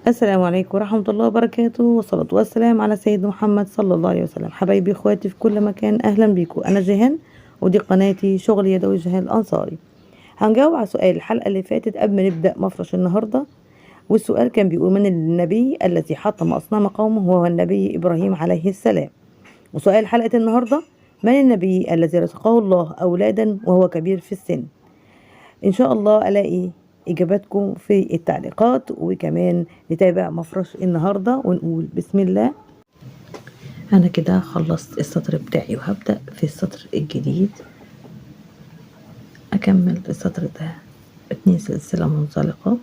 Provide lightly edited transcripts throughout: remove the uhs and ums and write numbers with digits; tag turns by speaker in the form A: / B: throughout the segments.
A: السلام عليكم ورحمة الله وبركاته، والصلاة والسلام على سيدنا محمد صلى الله عليه وسلم. حبايبي اخواتي في كل مكان، اهلا بيكم. انا جيهان ودي قناتي شغل يدوي جيهان الانصاري. هنجاوب على سؤال الحلقة اللي فاتت قبل ما نبدأ مفرش النهاردة. والسؤال كان بيقول: من النبي الذي حطم أصنام قومه؟ هو النبي إبراهيم عليه السلام. وسؤال حلقة النهاردة: من النبي الذي رزقه الله أولادا وهو كبير في السن؟ ان شاء الله الاقي اجاباتكم في التعليقات، وكمان نتابع مفرش النهارده ونقول بسم الله. انا كده خلصت السطر بتاعي وهبدأ في السطر الجديد. اكمل السطر ده 2 سلسلة منزلقة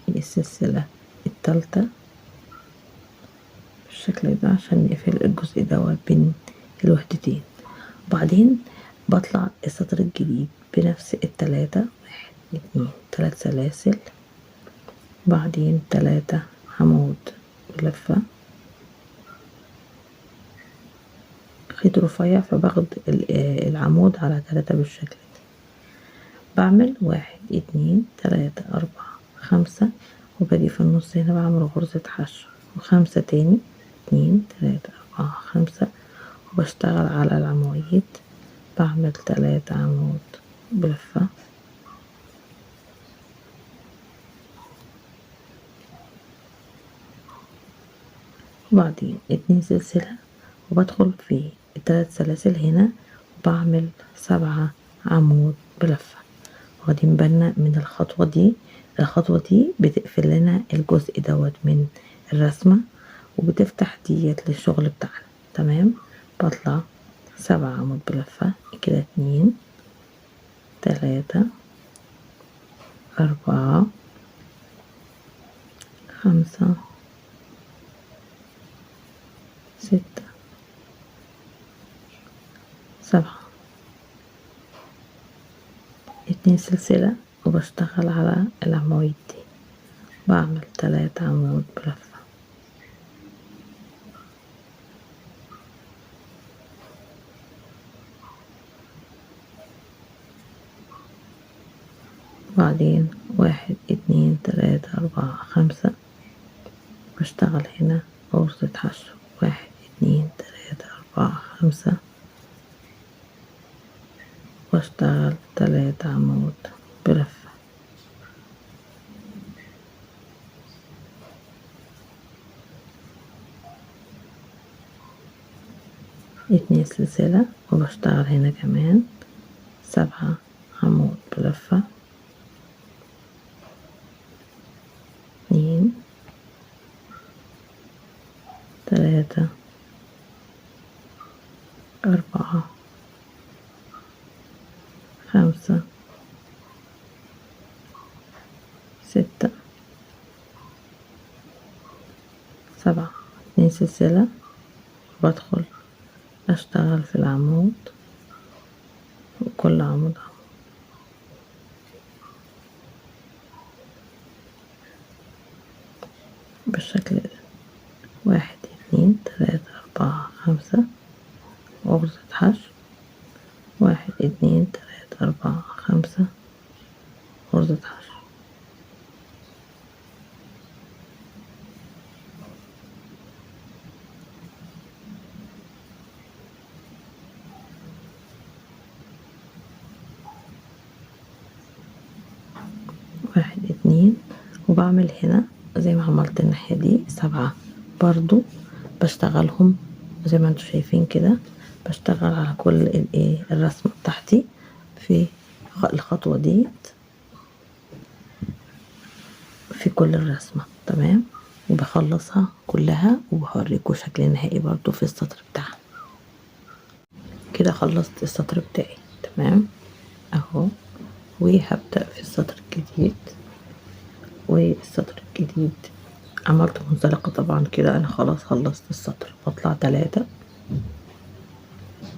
A: في السلسلة الثالثة بالشكل ده عشان نقفل الجزء دوت بين الوحدتين. وبعدين بطلع السطر الجديد بنفس التلاتة، 1 2 3 سلاسل، بعدين 3 عمود بلفة خيط رفيع، فباخد العمود على 3 بالشكل ده. بعمل 1 2 3 4 5 وباجي في النص هنا بعمل غرزة حشو، و5 تاني 2 3 4 5 وبشتغل على العواميد. بعمل 3 عمود بلفة، وبعدين 2 سلسلة وبدخل في ال3 سلاسل هنا وبعمل 7 عمود بلفة. واخدين بالنا من الخطوة دي؟ الخطوة دي بتقفل لنا الجزء دوت من الرسمة وبتفتح ديت للشغل بتاعنا. تمام. بطلع 7 عمود بلفة كده، 2 3 4 5 6 7، 2 سلسلة وبشتغل على العواميد دي. بعمل 3 عمود بلفة، بعدين 1 2 3 4 5 بشتغل هنا غرزة حشو، 1 2 3 4 5 واشتغل 3 عمود بلفة. اتنين سلسلة وبشتغل هنا كمان 7 عمود بلفة، 2 3 4 5 6 7، 2 سلسلة بدخل اشتغل في العمود وكل عمود بالشكل ده، 1 2 3 4 5 غرزة حشو، 1 2 3 4 5 غرزة حشو. واحد 2 وبعمل هنا زي ما عملت الناحية دي 7 برضو بشتغلهم زي ما انتوا شايفين كده. بشتغل على كل الرسمة بتاعتي في الخطوة دي في كل الرسمة. تمام. وبخلصها كلها وبوريكم شكل النهائي برضو في السطر بتاعها. كده خلصت السطر بتاعي. تمام اهو، وهبدأ في السطر الجديد. والسطر الجديد عملت منزلقة طبعا كده، انا خلاص خلصت السطر. بطلع 3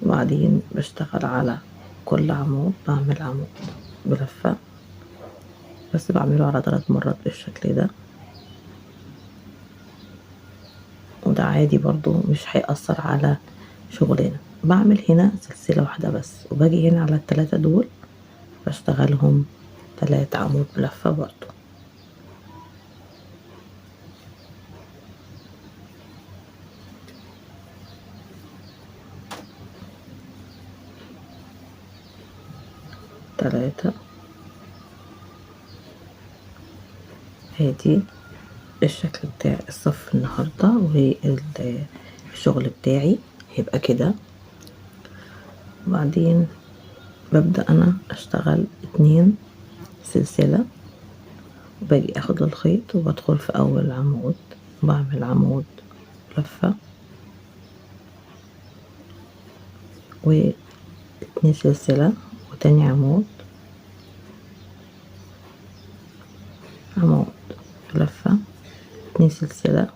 A: وبعدين بشتغل على كل عمود، بعمل عمود بلفة بس بعمله على 3 مرات بالشكل ده، وده عادي برضو مش هيأثر على شغلنا. بعمل هنا سلسلة واحدة بس وباجي هنا على ال3 دول بشتغلهم 3 عمود بلفة برضو. 3. ادي الشكل بتاع الصف النهاردة، والشغل بتاعي هيبقى كده. وبعدين ببدأ انا اشتغل 2 سلسلة، وباجي اخد الخيط وبدخل في اول عمود، بعمل عمود لفة و2 سلسلة، وتاني عمود لفة، 2 سلسلة،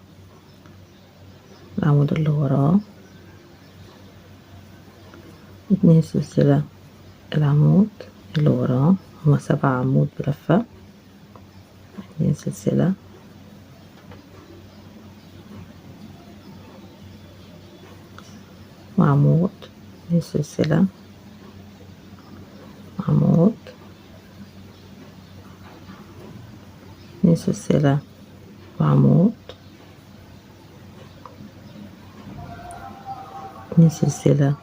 A: العمود اللي وراه، 2 سلسلة، العمود اللي وراه، هما 7 عمود بلفة، 2 سلسلة، وعمود، 2 سلسلة، عمود، 2 سلسلة، وعمود، 2 سلسلة،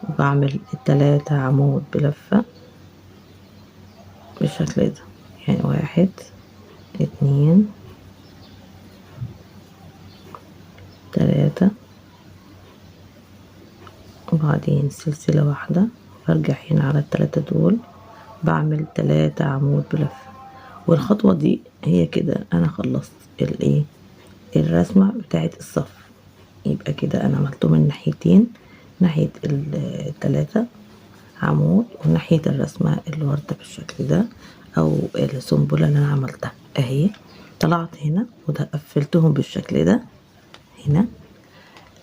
A: وبعمل 3 عمود بلفة بالشكل ده، يعني 1 2 3، وبعدين سلسلة واحدة، برجع هنا على ال3 دول بعمل 3 عمود بلفة. والخطوة دي هي كده انا خلصت الرسمة بتاعت الصف. يبقى كده انا عملته من ناحيتين، ناحية ال3 عمود وناحية الرسمة الوردة بالشكل ده، او السنبلة اللي انا عملتها اهي. طلعت هنا وده قفلتهم بالشكل ده، هنا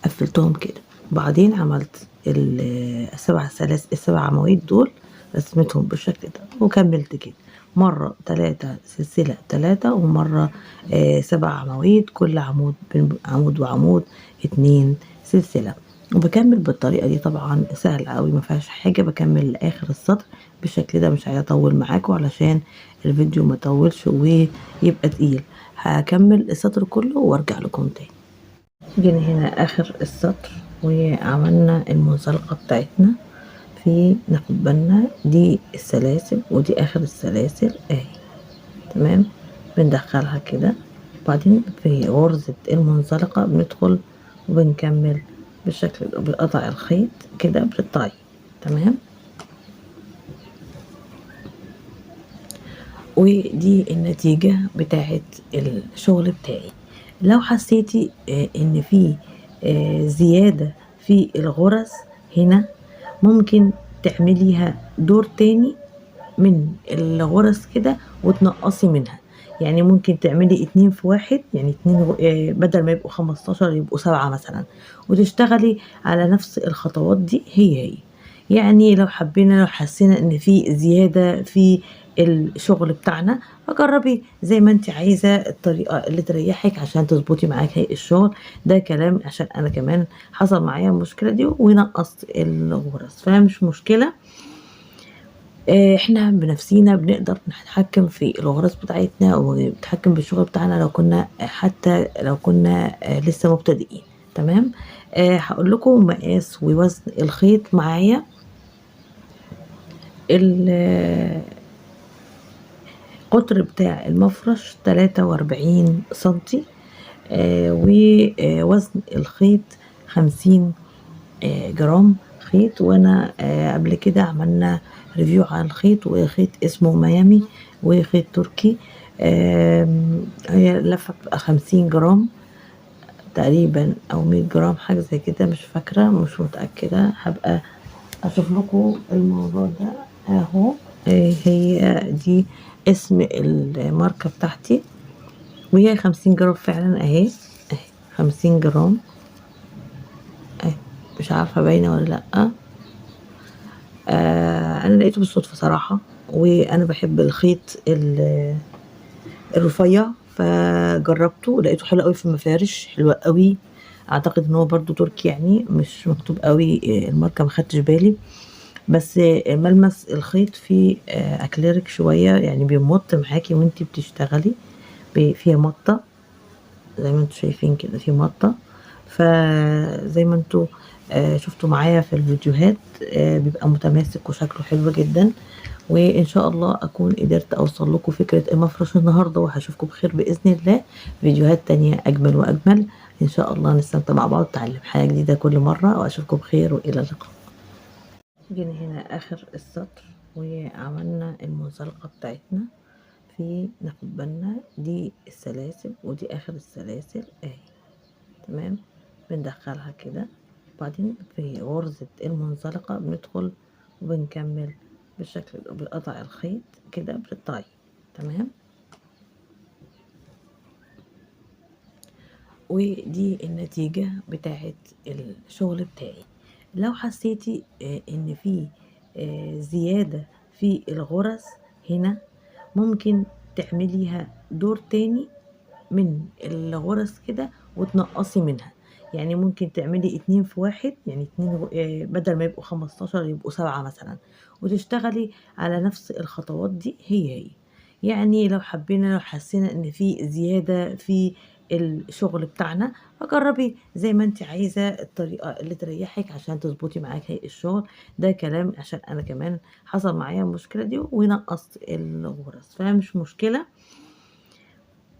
A: قفلتهم كده. وبعدين عملت السبع عواميد دول، رسمتهم بالشكل ده وكملت كده مرة 3 سلسلة 3، ومرة 7 عواميد، كل عمود عمود وعمود 2 سلسلة. وبكمل بالطريقة دي، طبعا سهل قوي ما فيهاش حاجة. بكمل لاخر السطر بالشكل ده، مش هيطول معاكم علشان الفيديو ما يطولش ويبقى تقيل. هكمل السطر كله وارجع لكم تاني. جينا هنا اخر السطر وعملنا المنزلقة بتاعتنا. ناخد بالنا دي السلاسل ودي اخر السلاسل اهي، تمام. بندخلها كده، وبعدين في غرزة المنزلقة بندخل وبنكمل بالشكل ده، بنقطع الخيط كده بالطي، تمام. ودي النتيجة بتاعت الشغل بتاعي. لو حسيتي ان في زيادة في الغرز هنا، ممكن تعمليها دور تاني من الغرز كده وتنقصي منها. يعني ممكن تعملي 2 في 1، يعني 2 بدل ما يبقوا 15 يبقوا 7 مثلا، وتشتغلي على نفس الخطوات دي هي. يعني لو حسينا ان في زيادة في الشغل بتاعنا، فجربي زي ما انت عايزة الطريقة اللي تريحك عشان تظبطي معاكي الشغل. ده كلام عشان انا كمان حصل معايا المشكلة دي ونقصت الغرز، فمش مشكلة. احنا بنفسينا بنقدر نتحكم في الغرز بتاعتنا ونتحكم بالشغل بتاعنا، حتى لو كنا لسه مبتدئين، تمام. هقول لكم مقاس ووزن الخيط معايا. القطر بتاع المفرش 43 سنتي، ووزن الخيط 50 جرام خيط. وانا قبل كده عملنا ريفيو على الخيط، وخيط اسمه ميامي وخيط تركي. هي لفة بتبقى 50 جرام تقريبا او 100 جرام، حاجة زي كده، مش فاكرة، مش متأكدة. هبقى اشوف لكم الموضوع ده اهو. هي دي اسم الماركة بتاعتي، وهي 50 جرام فعلا اهي. 50 جرام اهي، مش عارفة باينة ولا لأ. انا لقيته بالصدفة صراحة، وانا بحب الخيط الرفيع، فجربته لقيته حلو قوي في المفارش، حلوة قوي. اعتقد ان هو برضو تركي، يعني مش مكتوب قوي الماركة، ما خدتش بالي. بس ملمس الخيط فيه اكليريك شوية، يعني بيمط معاكي وانتي بتشتغلي، فيها مطة زي ما انتوا شايفين كده، في مطة. فزي ما انتوا شفتوا معايا في الفيديوهات، بيبقى متماسك وشكله حلو جدا. وإن شاء الله أكون قدرت أوصل لكم فكرة المفرش النهاردة، وهاشوفكم بخير بإذن الله فيديوهات تانية أجمل وأجمل. إن شاء الله نستمتع مع بعض ونتعلم حاجة جديدة كل مرة، وأشوفكم بخير وإلى اللقاء. جينا هنا آخر السطر وعملنا المنزلقة بتاعتنا. ناخد بالنا دي السلاسل ودي آخر السلاسل أهي، تمام. بندخلها كده، وبعدين في غرزة المنزلقة بندخل وبنكمل بالشكل ده، بقطع الخيط كده بالطريق، تمام. ودي النتيجة بتاعت الشغل بتاعي. لو حسيتي ان في زيادة في الغرز هنا، ممكن تعمليها دور تاني من الغرز كده وتنقصي منها. يعني ممكن تعملي 2 في 1، يعني 2 بدل ما يبقوا 15 يبقوا 7 مثلا، وتشتغلي على نفس الخطوات دي هي. يعني لو حسينا ان في زيادة في الشغل بتاعنا، فجربي زي ما انت عايزة الطريقة اللي تريحك عشان تظبطي معاكي الشغل. ده كلام عشان انا كمان حصل معايا المشكلة دي ونقصت الغرز، فمش مشكلة.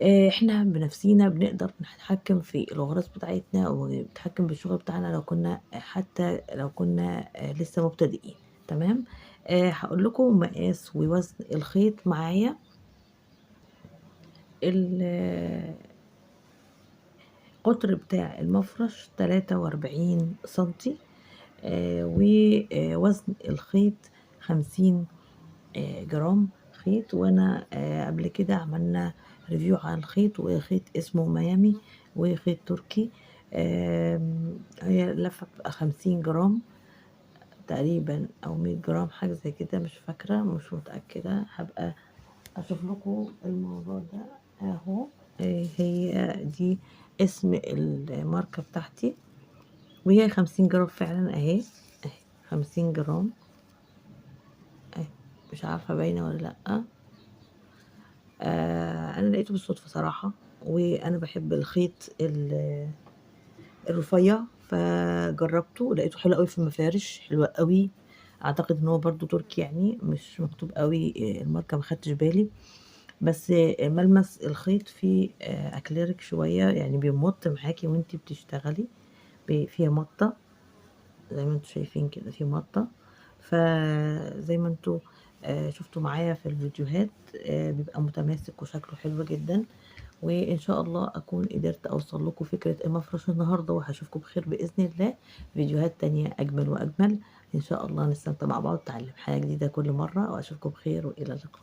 A: إحنا بنفسينا بنقدر نتحكم في الغرز بتاعتنا ونتحكم بالشغل بتاعنا، حتى لو كنا لسه مبتدئين، تمام. هاقول لكم مقاس ووزن الخيط معايا. القطر بتاع المفرش 43 سنتي، ووزن الخيط 50 جرام خيط. وانا قبل كده عملنا ريفيو عن الخيط، وخيط اسمه ميامي وخيط تركي. هي لفة بتبقى 50 جرام تقريبا او 100 جرام، حاجة زي كده، مش فاكرة، مش متأكدة. هبقى اشوف لكم الموضوع ده اهو. هي دي اسم الماركة بتاعتي، وهي 50 جرام فعلا اهي. 50 جرام اهي، مش عارفة باينة ولا لأ. انا لقيته بالصدفة صراحة، وانا بحب الخيط الرفيع، فجربته لقيته حلو قوي في المفارش، حلوة قوي. اعتقد ان هو برضو تركي، يعني مش مكتوب قوي الماركة، ما خدتش بالي. بس ملمس الخيط فيه اكليريك شوية، يعني بيمط معاكي وانتي بتشتغلي، فيها مطة زي ما انتوا شايفين كده، في مطة. فزي ما انتوا شفتوا معايا في الفيديوهات، بيبقى متماسك وشكله حلو جدا. وان شاء الله اكون قدرت اوصل لكم فكرة المفرش النهاردة، وهشوفكم بخير باذن الله فيديوهات تانية اجمل واجمل. ان شاء الله نستمتع مع بعض، نتعلم حاجة جديدة كل مرة، واشوفكم بخير والى اللقاء.